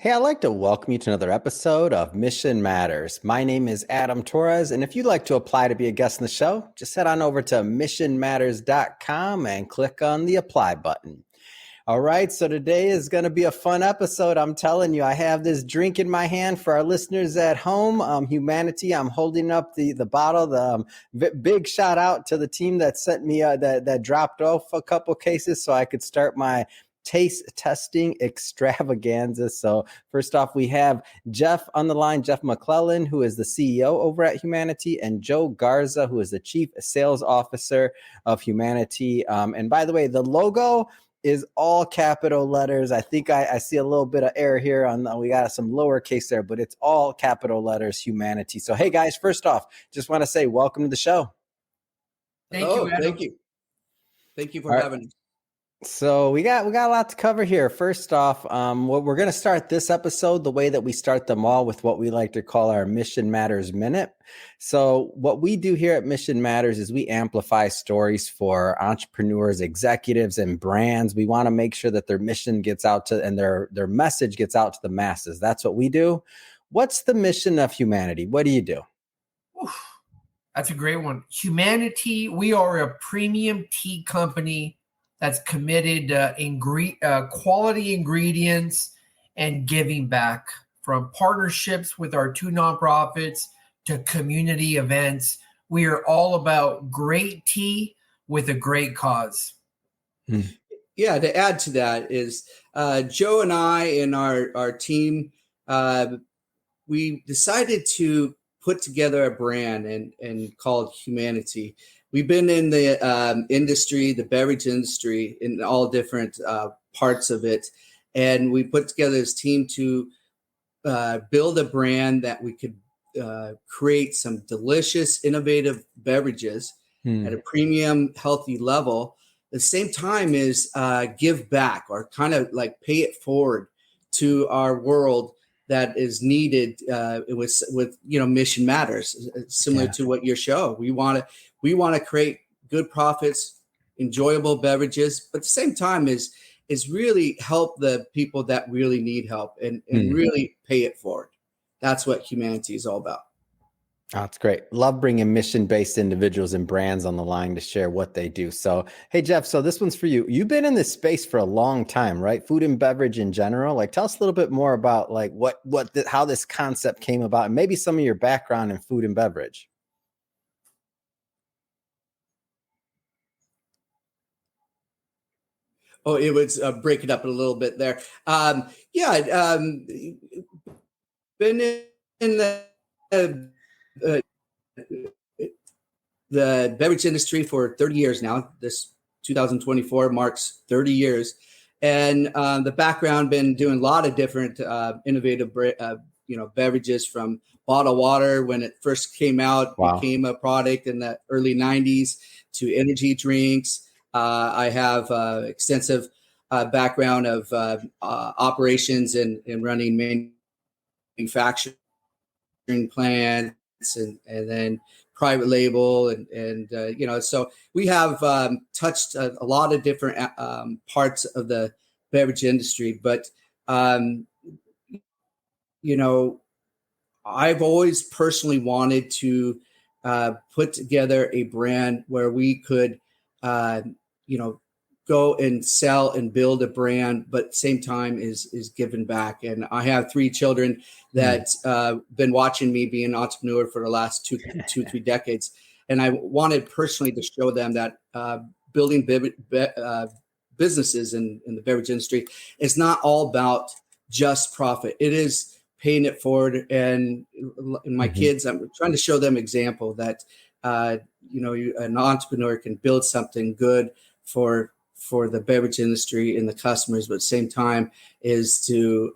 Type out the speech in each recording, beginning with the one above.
Hey, I'd like to welcome you to another episode of Mission Matters. My name is Adam Torres, and if you'd like to apply to be a guest in the show, just head on over to missionmatters.com and click on the apply button. All right, so today is going to be a fun episode. I'm telling you, I have this drink in my hand for our listeners at home. Humanitea. I'm holding up the bottle. Big shout out to the team that sent me that dropped off a couple cases so I could start my taste testing extravaganza. So first off, we have Jeff on the line, Jeff McClellan, who is the CEO over at Humanitea, and Joe Garza, who is the Chief Sales Officer of Humanitea. And by the way, the logo is all capital letters. I think I see a little bit of error here we got some lowercase there, but it's all capital letters, Humanitea. So, hey guys, first off, just want to say welcome to the show. Thank you, Adam. Thank you for having us. So we got a lot to cover here. First off, what we're going to start this episode the way that we start them all, with what we like to call our Mission Matters Minute. So what we do here at Mission Matters is we amplify stories for entrepreneurs, executives, and brands. We want to make sure that their mission gets out to, and their message gets out to the masses. That's what we do. What's the mission of Humanitea? What do you do? Oof, that's a great one. Humanitea, we are a premium tea company that's committed quality ingredients and giving back, from partnerships with our two nonprofits to community events. We are all about great tea with a great cause. Yeah, to add to that is Joe and I and our team, we decided to put together a brand and called Humanitea. We've been in the industry, the beverage industry, in all different parts of it. And we put together this team to build a brand that we could create some delicious, innovative beverages at a premium, healthy level. At the same time is give back, or kind of like pay it forward to our world that is needed with Mission Matters, similar to what your show. We want to create good profits, enjoyable beverages, but at the same time is really help the people that really need help and really pay it forward. That's what Humanitea is all about. Oh, that's great. Love bringing mission-based individuals and brands on the line to share what they do. So, hey, Jeff, so this one's for you. You've been in this space for a long time, right? Food and beverage in general. Like, tell us a little bit more about like how this concept came about, and maybe some of your background in food and beverage. Oh, it was breaking up a little bit there. Been in the beverage industry for 30 years now. This 2024 marks 30 years. And the background, been doing a lot of different innovative beverages, from bottled water when it first came out, became a product in the early 90s, to energy drinks. I have extensive background of operations and running manufacturing plants and then private label and so we have touched a lot of different parts of the beverage industry, but I've always personally wanted to put together a brand where we could go and sell and build a brand, but at the same time is giving back. And I have 3 children that been watching me be an entrepreneur for the last 3 decades. And I wanted personally to show them that building businesses in the beverage industry is not all about just profit. It is paying it forward. And my kids, I'm trying to show them example that, an entrepreneur can build something good for the beverage industry and the customers, but at the same time is to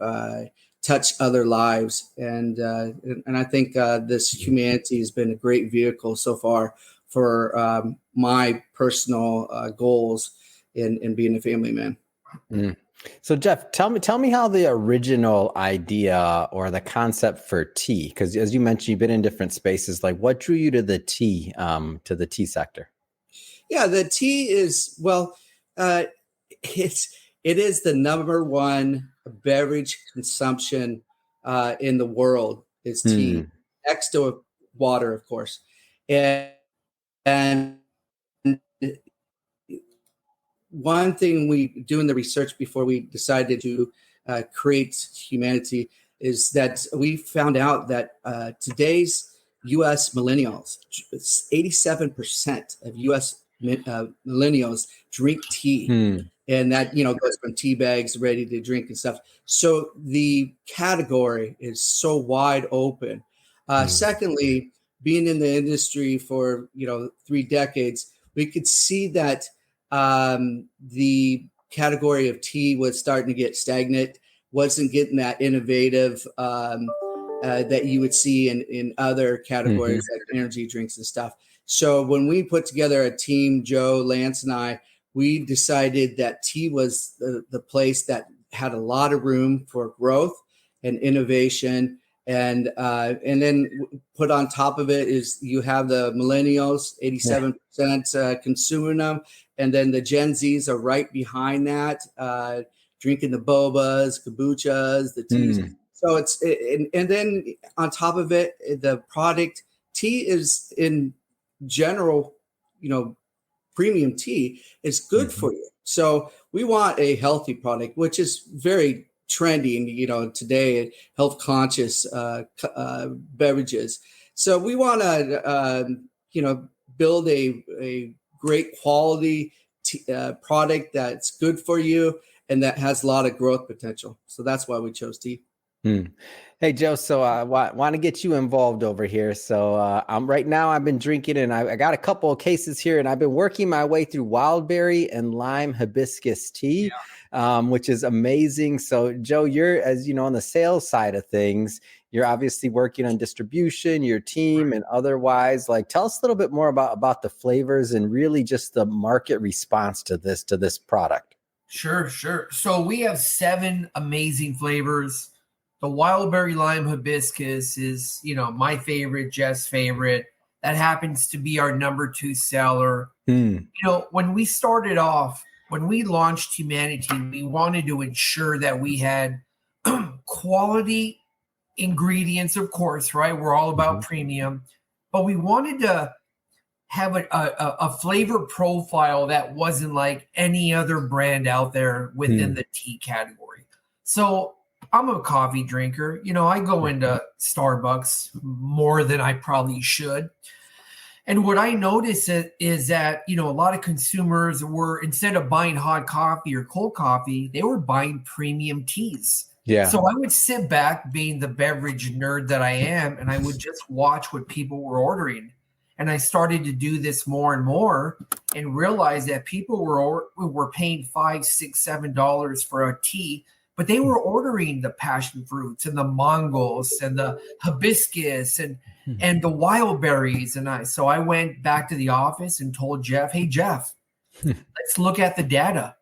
touch other lives. And I think this Humanitea has been a great vehicle so far for my personal goals in being a family man. So Jeff, tell me how the original idea or the concept for tea, because as you mentioned, you've been in different spaces. Like, what drew you to the tea sector? Yeah, the tea is, it is the number one beverage consumption in the world is tea, next to water, of course. And one thing we do in the research before we decided to create Humanity is that we found out that today's U.S. millennials, 87% of U.S. millennials drink tea. And that, goes from tea bags, ready to drink and stuff. So the category is so wide open. Secondly, being in the industry for, 3 decades, we could see that the category of tea was starting to get stagnant, wasn't getting that innovative that you would see in other categories like energy drinks and stuff. So when we put together a team, Joe, Lance, and I, we decided that tea was the place that had a lot of room for growth and innovation. And then put on top of it is you have the millennials, 87% consuming them. And then the Gen Zs are right behind that, drinking the bobas, kombuchas, the teas. So and then on top of it, the product, tea is in general, premium tea is good for you. So we want a healthy product, which is very trendy, today, health conscious beverages. So we want to, build a great quality product that's good for you and that has a lot of growth potential. So that's why we chose tea. Hey, Joe, so I want to get you involved over here. So right now I've been drinking and I got a couple of cases here and I've been working my way through wildberry and lime hibiscus tea, which is amazing. So Joe, you're, as you know, on the sales side of things, you're obviously working on distribution, your team and otherwise. Like, tell us a little bit more about the flavors and really just the market response to this product. Sure. So we have 7 amazing flavors. The wildberry lime hibiscus is, my favorite, Jeff's favorite. That happens to be our number 2 seller. When we started off, when we launched Humanity, we wanted to ensure that we had quality ingredients, of course, right? We're all about premium, but we wanted to have a flavor profile that wasn't like any other brand out there within the tea category. So I'm a coffee drinker. I go into Starbucks more than I probably should. And what I notice is that, a lot of consumers were, instead of buying hot coffee or cold coffee, they were buying premium teas. Yeah. So I would sit back, being the beverage nerd that I am, and I would just watch what people were ordering. And I started to do this more and more and realized that people were paying $5, $6, $7 for a tea, but they were ordering the passion fruits and the mangos and the hibiscus and the wild berries. And so I went back to the office and told Jeff, hey, Jeff, let's look at the data.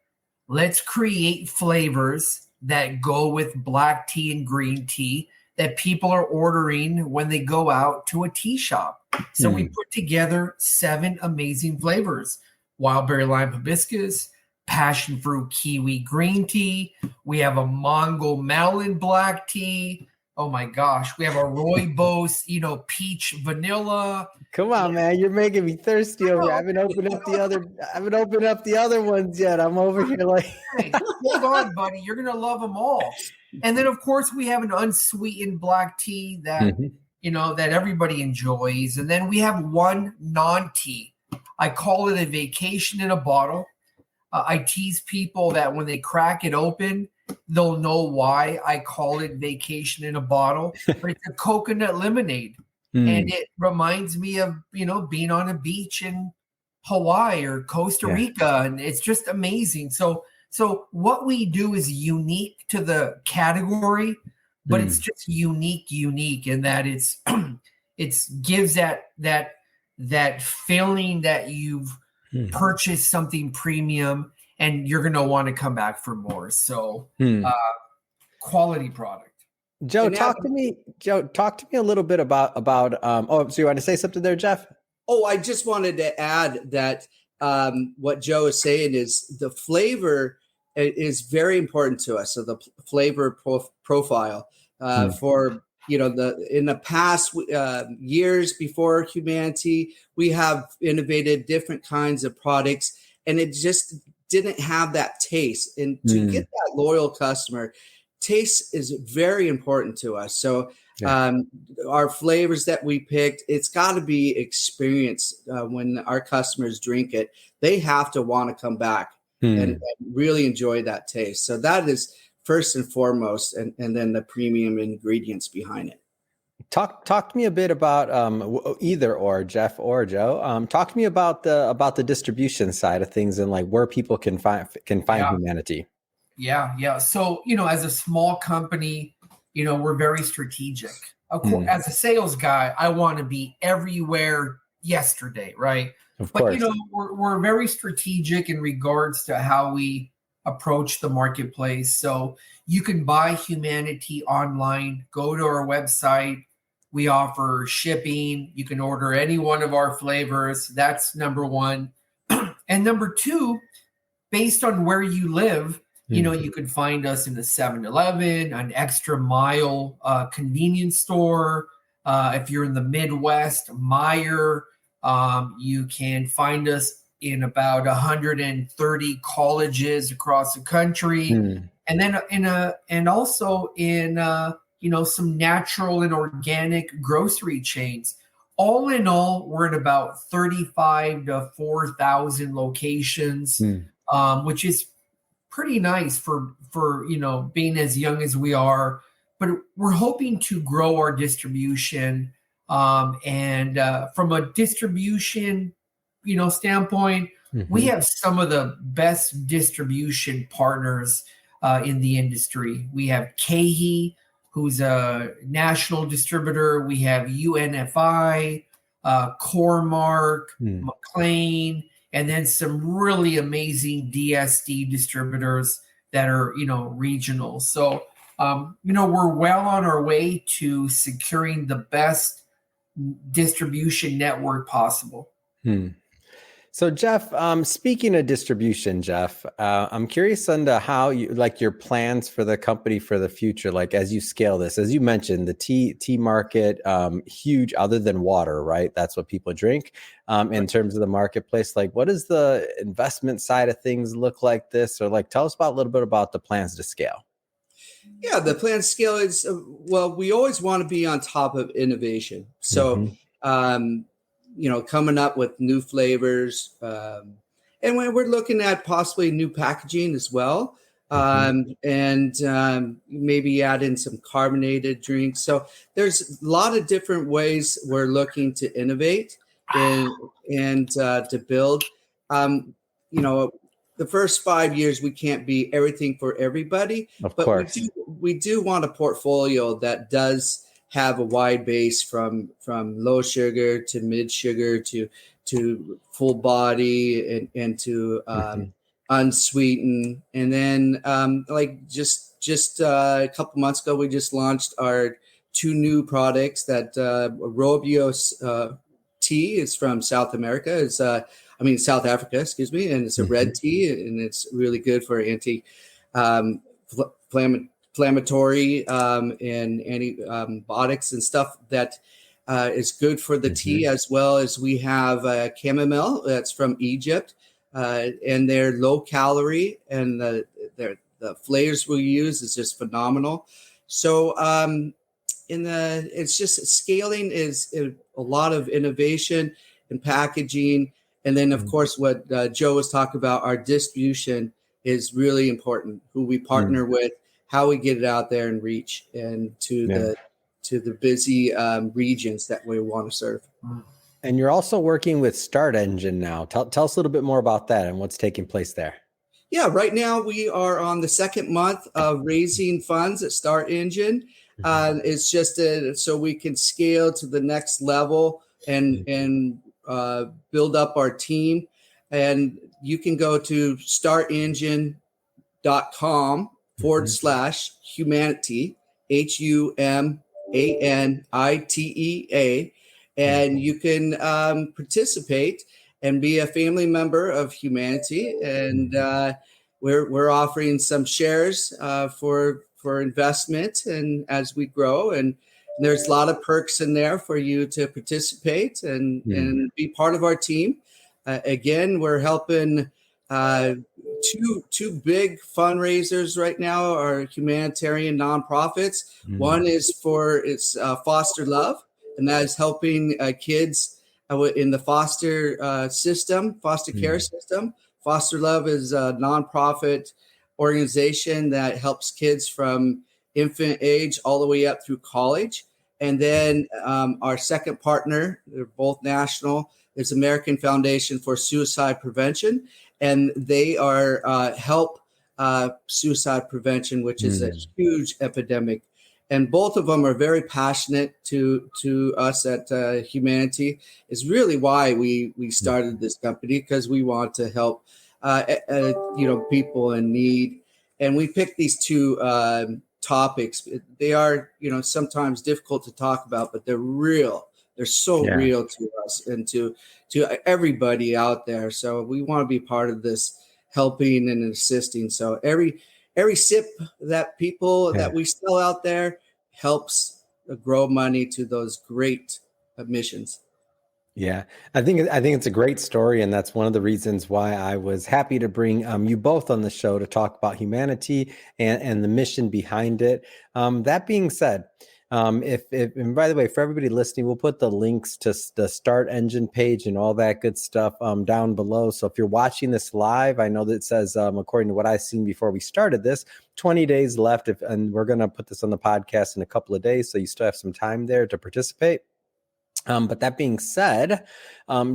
Let's create flavors that go with black tea and green tea that people are ordering when they go out to a tea shop. So we put together 7 amazing flavors: wildberry lime hibiscus, passion fruit kiwi green tea. We have a mango melon black tea. Oh my gosh, we have a rooibos, peach vanilla. Come on, man, you're making me thirsty over here. I haven't opened up the other ones yet. I'm over here like, hey, hold on, buddy. You're gonna love them all. And then, of course, we have an unsweetened black tea that that everybody enjoys. And then we have one non-tea. I call it a vacation in a bottle. I tease people that when they crack it open, they'll know why I call it vacation in a bottle. But it's a coconut lemonade. And it reminds me of, being on a beach in Hawaii or Costa Rica. And it's just amazing. So what we do is unique to the category, but it's just unique in that it's gives that feeling that you've purchased something premium and you're going to want to come back for more. So quality product. Joe, talk to me a little bit about so you want to say something there, Jeff? Oh, I just wanted to add that what Joe is saying is the flavor is very important to us. So the flavor profile for in the past years before Humanity, we have innovated different kinds of products, and it just didn't have that taste. And to get that loyal customer, taste is very important to us. So our flavors that we picked, it's got to be experience. When our customers drink it, they have to want to come back and really enjoy that taste. So that is first and foremost, and then the premium ingredients behind it. Talk to me a bit about either or Jeff or Joe. Talk to me about the distribution side of things and like where people can find Humanity. Yeah. So, as a small company, we're very strategic. Of course, as a sales guy, I want to be everywhere yesterday, right? Of course. We're very strategic in regards to how we approach the marketplace. So you can buy Humanity online, go to our website. We offer shipping. You can order any one of our flavors. That's number one. And number two, based on where you live, you could find us in the 7-Eleven, an extra mile convenience store. If you're in the Midwest, Meijer, you can find us in about 130 colleges across the country. And then and also in some natural and organic grocery chains. All in all, we're at about 35 to 4,000 locations, which is pretty nice for being as young as we are. But we're hoping to grow our distribution, and from a distribution standpoint, we have some of the best distribution partners in the industry. We have KeHE, who's a national distributor. We have UNFI, Cormark, McLean, and then some really amazing DSD distributors that are, regional. So, we're well on our way to securing the best distribution network possible. So Jeff, speaking of distribution, Jeff, I'm curious into how you like your plans for the company for the future. Like as you scale this, as you mentioned, the tea market, huge other than water, right? That's what people drink. In terms of the marketplace, like what does the investment side of things look like this? Or like tell us about a little bit about the plans to scale. Yeah, the plan to scale is, we always want to be on top of innovation. So, coming up with new flavors. And when we're looking at possibly new packaging as well, and maybe add in some carbonated drinks. So there's a lot of different ways we're looking to innovate and to build. The first 5 years, we can't be everything for everybody, but we do want a portfolio that does have a wide base from low sugar to mid sugar to full body and to unsweetened. And then just a couple months ago, we just launched our 2 new products that Robios tea is from South America. South Africa, excuse me. And it's a red tea and it's really good for anti-inflammatory and antibiotics and stuff that is good for the tea, as well as we have chamomile that's from Egypt, and they're low calorie, and the flavors we use is just phenomenal. So it's just scaling is a lot of innovation and packaging, and then of course what Joe was talking about, our distribution is really important. Who we partner with, how we get it out there and reach and to the busy regions that we want to serve. And you're also working with Start Engine now. Tell us a little bit more about that and what's taking place there. Yeah, right now we are on the second month of raising funds at Start Engine. It's just so we can scale to the next level and build up our team. And you can go to startengine.com/humanity, HUMANITEA, and you can participate and be a family member of Humanity. And we're offering some shares for investment, and as we grow, and there's a lot of perks in there for you to participate and be part of our team. Again, we're helping two big fundraisers right now are humanitarian nonprofits. One is for Foster Love, and that is helping kids in the foster care system. Foster Love is a nonprofit organization that helps kids from infant age all the way up through college. And then our second partner, they're both national, is American Foundation for Suicide Prevention, and they are help suicide prevention, which is a huge epidemic. And both of them are very passionate to us at Humanity. Is really why we started this company, because we want to help people in need. And we picked these two topics. They are sometimes difficult to talk about, but they're real. They're so real to us and to everybody out there. So we want to be part of this, helping and assisting. So every sip that that we sell out there helps grow money to those great missions. Yeah, I think it's a great story, and that's one of the reasons why I was happy to bring you both on the show to talk about Humanity and the mission behind it. That being said, and by the way, for everybody listening, we'll put the links to the Start Engine page and all that good stuff down below. So if you're watching this live, I know that it says, according to what I've seen before we started this, 20 days left, and we're going to put this on the podcast in a couple of days, so you still have some time there to participate. But that being said,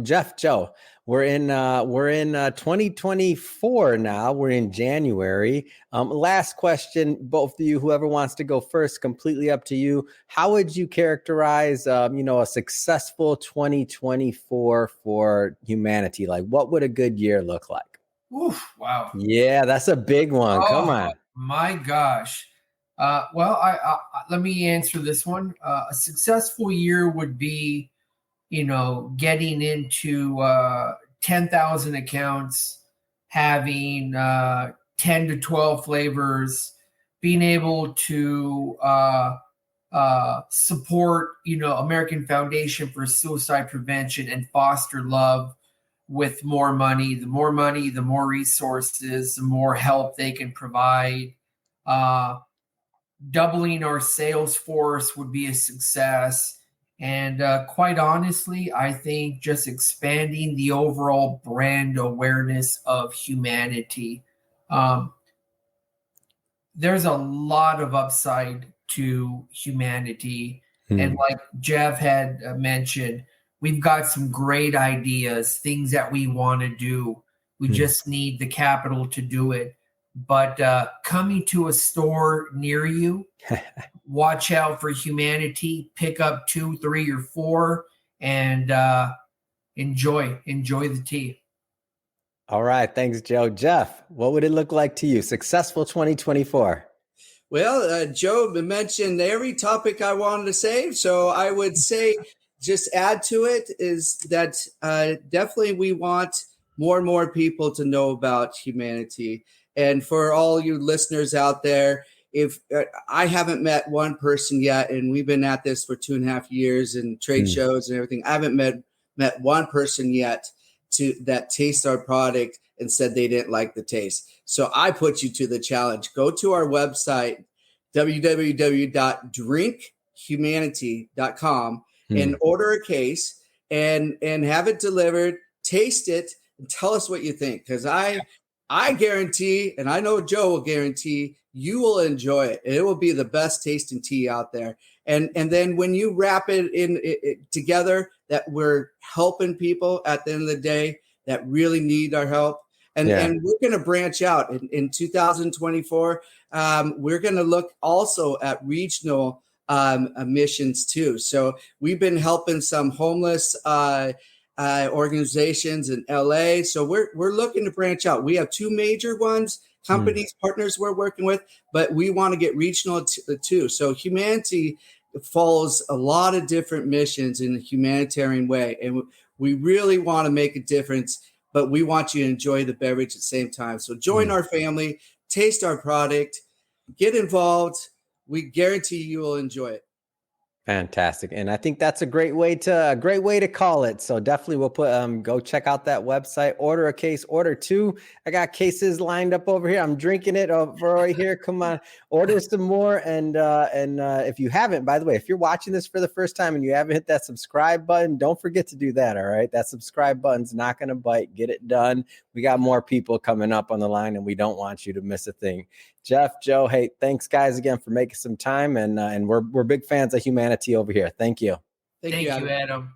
Jeff, Joe, we're in 2024 now. We're in January. Last question, both of you, whoever wants to go first, completely up to you. How would you characterize, a successful 2024 for Humanity? Like, what would a good year look like? Oof, wow. Yeah, that's a big one. Come on. My gosh. Well, I let me answer this one. A successful year would be, getting into 10,000 accounts, having 10 to 12 flavors, being able to support, American Foundation for Suicide Prevention and Foster Love with more money. The more money, the more resources, the more help they can provide. Doubling our sales force would be a success. And quite honestly, I think just expanding the overall brand awareness of Humanity. There's a lot of upside to Humanity. And like Jeff had mentioned, we've got some great ideas, things that we want to do. We just need the capital to do it. But coming to a store near you, watch out for Humanity, pick up 2, 3, or 4, and enjoy the tea. All right. Thanks, Joe. Jeff, what would it look like to you? Successful 2024. Well, Joe mentioned every topic I wanted to say. So I would say just add to it is that definitely we want more and more people to know about Humanity. And for all you listeners out there, if I haven't met one person yet, and we've been at this for 2.5 years and trade shows and everything, I haven't met one person yet that tasted our product and said they didn't like the taste. So I put you to the challenge. Go to our website, www.drinkhumanity.com, and order a case and have it delivered, taste it, and tell us what you think. Because I guarantee, and I know Joe will guarantee, you will enjoy it. It will be the best tasting tea out there. And then when you wrap it together, that we're helping people at the end of the day that really need our help. And we're going to branch out in 2024. We're going to look also at regional missions too. So we've been helping some homeless organizations in LA. So we're looking to branch out. We have 2 major ones, companies, partners we're working with, but we want to get regional too. So Humanity follows a lot of different missions in a humanitarian way. And we really want to make a difference but we want you to enjoy the beverage at the same time. So join our family, taste our product, get involved. We guarantee you will enjoy it. Fantastic. And I think that's a great way to call it. So definitely we'll put go check out that website, order a case, order 2. I got cases lined up over here. I'm drinking it over right here. Come on, order some more. And if you haven't, by the way, if you're watching this for the first time and you haven't hit that subscribe button, don't forget to do that. All right. That subscribe button's not going to bite. Get it done. We got more people coming up on the line and we don't want you to miss a thing. Jeff, Joe, hey, thanks guys again for making some time. And we're big fans of Humanity over here. Thank you. Thank you, Adam.